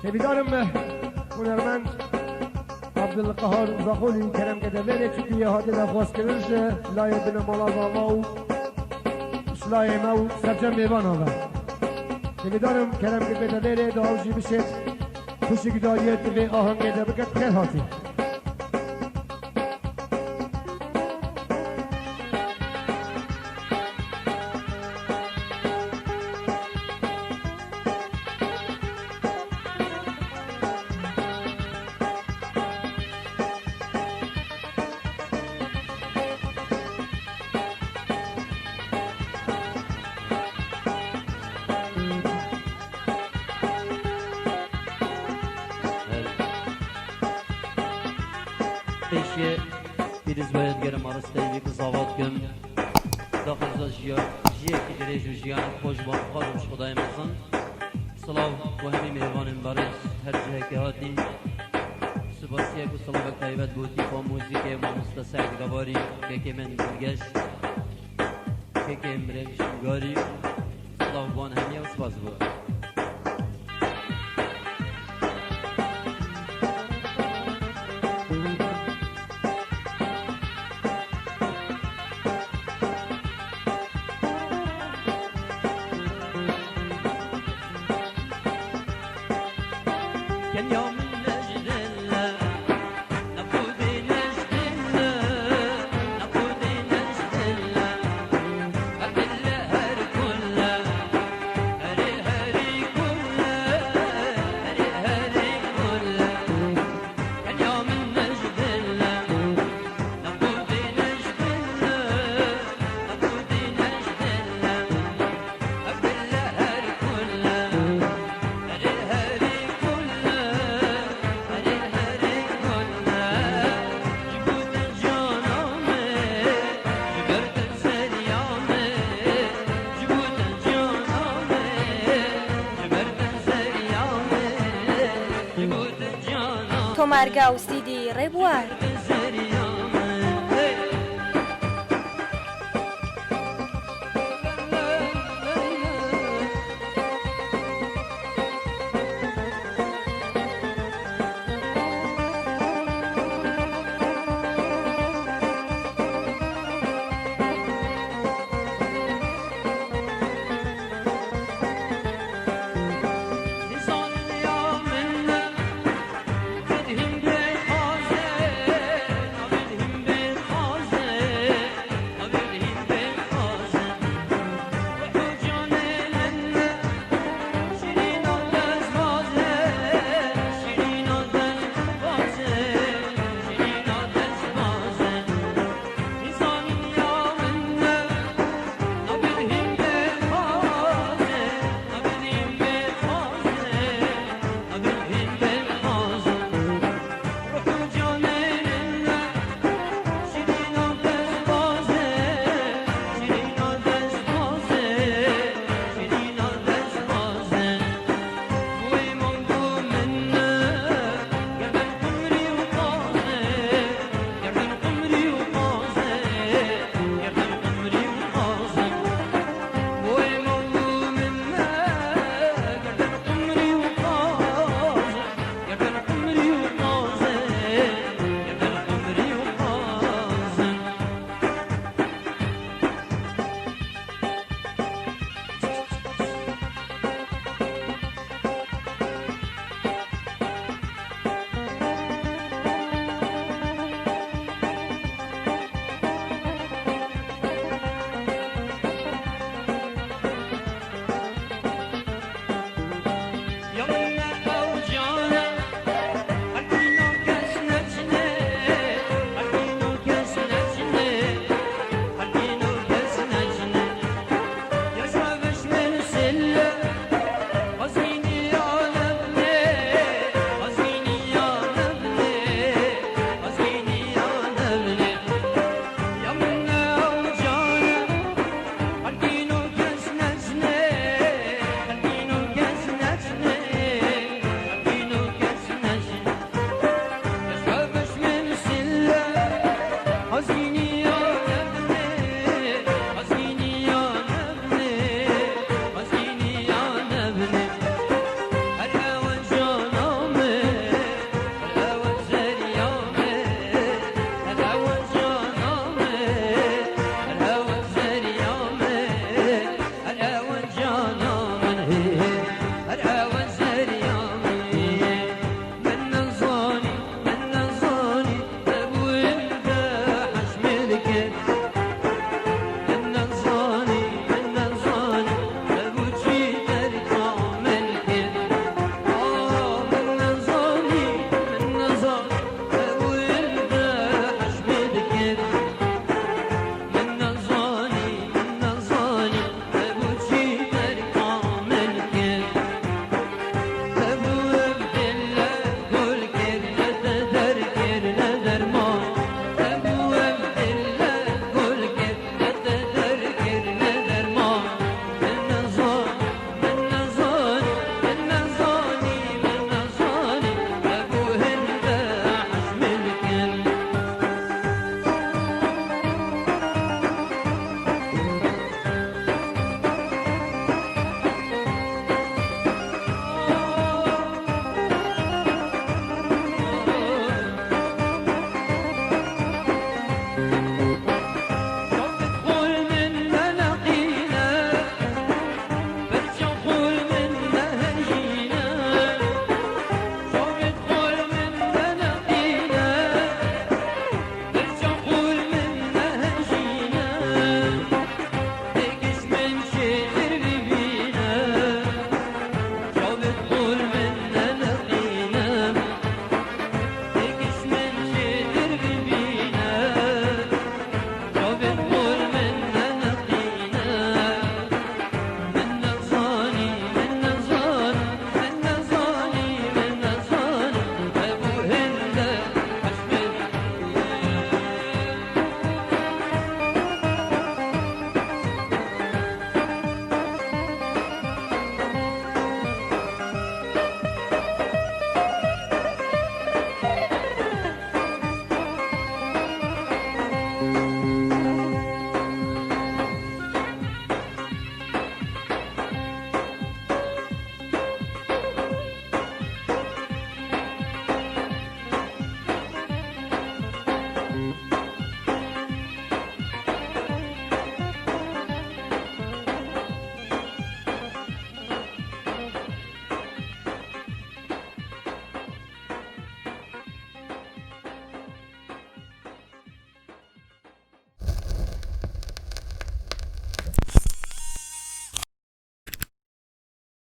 تبیدارم هنرمند عبدالقهار زاخولی کرم که دوله چکی یه حادی دفواست کرنش لای بین مالازاوا و شلای ما و سرجم میوان آور تبیدارم کرم که به دوله داوشی بشه خوشی داریت به آهنگه ده بکت خیل هاتی پیشی پیروز باید گرم آرستایی که زاوات کن داخل زاجیا جیه که دریج و جیان خوش با خادمش خدای مزن سلاو و همی مهوانم بارش هر جه که هاتین سپاسیه که سلاو تایبت بودی با موزیک و مستسعد گواری که من برگش که امرنگ شنگاری سلاو بان همی و سپاس بود كان يوم نجد الله نقودي نجد الله نقودي نجد الله قبل هر كله هري هري كله هري هري كله كان يوم نجد الله نقودي نجد الله نقودي نجد الله قبل هر كله هري هري Tomarga o CD Reboar.